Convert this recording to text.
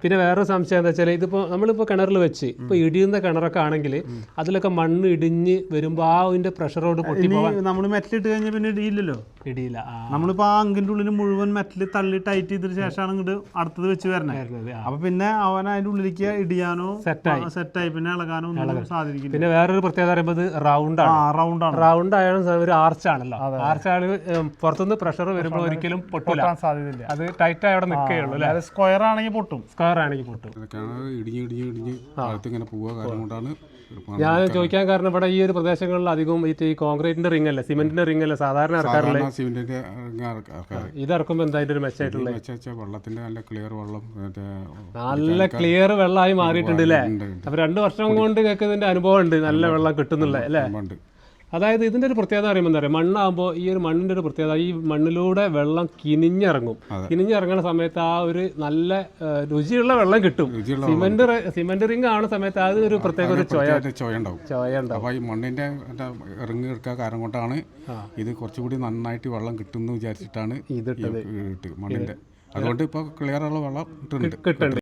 പിന്നെ വേറൊരു സംശയം എന്താ വെച്ചാൽ ഇതിപ്പോൾ നമ്മളിപ്പോൾ കിണറിൽ വെച്ച് ഇപ്പോൾ ഇടിയുന്ന കിണറൊക്കെ ആണെങ്കിൽ അതിലൊക്കെ മണ്ണ് ഇടിഞ്ഞ് വരുമ്പോൾ ആ അതിൻ്റെ പ്രഷറോട് പൊട്ടിപ്പോവാൻ നമ്മൾ മെറ്റലിട്ട് കഴിഞ്ഞാൽ പിന്നെ ഇടിയില്ലല്ലോ. ഇടിയില്ല. നമ്മളിപ്പോൾ ആ അങ്കിൻ്റെ ഉള്ളിൽ മുഴുവൻ മെറ്റൽ തള്ളി ടൈറ്റ് ചെയ്തതിന് ശേഷമാണ് ഇങ്ങോട്ട് അടുത്തത് വെച്ച് വരണത്. അപ്പൊ പിന്നെ അവൻ അതിൻ്റെ ഉള്ളിലേക്ക് ഇടിയാനോ സെറ്റായി പിന്നെ ഇളകാനോ ഒന്നും സാധിക്കില്ല. പിന്നെ വേറൊരു പ്രത്യേകത പറയുമ്പോൾ റൗണ്ട് ആയാലും ഒരു ആർച്ചാണല്ലോ. ആർച്ചാണ് പുറത്തുനിന്ന് പ്രഷർ വരുമ്പോൾ ഒരിക്കലും പൊട്ടാൻ സാധ്യതയില്ല. അത് ടൈറ്റ് ആയി അവിടെ നിൽക്കുകയുള്ളൂ അല്ലേ. സ്ക്വയർ ആണെങ്കിൽ പൊട്ടും. ഇങ്ങനെ പോവുക കാരണം കൊണ്ടാണ് ഞാൻ ചോദിക്കാൻ കാരണം ഇവിടെ ഈ ഒരു പ്രദേശങ്ങളിൽ അധികവും ഈ കോൺക്രീറ്റിന്റെ റിംഗ് അല്ലേ, സിമെന്റിന്റെ റിംഗ് അല്ലേ സാധാരണ ഇറക്കാറില്ലേ. ഇത് ഇറക്കുമ്പോൾ എന്താ അതിന്റെ ഒരു മെച്ചമായിട്ടുള്ള വെള്ളത്തിന്റെ നല്ല ക്ലിയർ വെള്ളം, നല്ല ക്ലിയർ വെള്ളമായി മാറിയിട്ടുണ്ട് അല്ലേ. അപ്പൊ 2 വർഷം കൊണ്ട് കേൾക്കുന്നതിന്റെ അനുഭവം ഉണ്ട്, നല്ല വെള്ളം കിട്ടുന്നില്ല അല്ലേ. അതായത് ഇതിൻ്റെ ഒരു പ്രത്യേകത പറയുമ്പോൾ എന്താ പറയുക, മണ്ണാകുമ്പോൾ ഈ ഒരു മണ്ണിൻ്റെ ഒരു പ്രത്യേകത ഈ മണ്ണിലൂടെ വെള്ളം കിനിഞ്ഞിറങ്ങും. കിനിഞ്ഞിറങ്ങുന്ന സമയത്ത് ആ ഒരു നല്ല രുചിയുള്ള വെള്ളം കിട്ടും. സിമെന്റ് റിംഗ് ആവുന്ന സമയത്ത് അത് ഒരു പ്രത്യേക ഒരു ചൊയ ഉണ്ടാവും. അപ്പോൾ ഈ മണ്ണിൻ്റെ ഇറങ്ങി എടുക്കാൻ കാരണം കൊണ്ടാണ് ഇത് കുറച്ചുകൂടി നന്നായിട്ട് വെള്ളം കിട്ടും എന്ന് വിചാരിച്ചിട്ടാണ് മണ്ണിൻ്റെ. അതുകൊണ്ട് ഇപ്പോൾ ക്ലിയറുള്ള വെള്ളം കിട്ടുന്നുണ്ട്.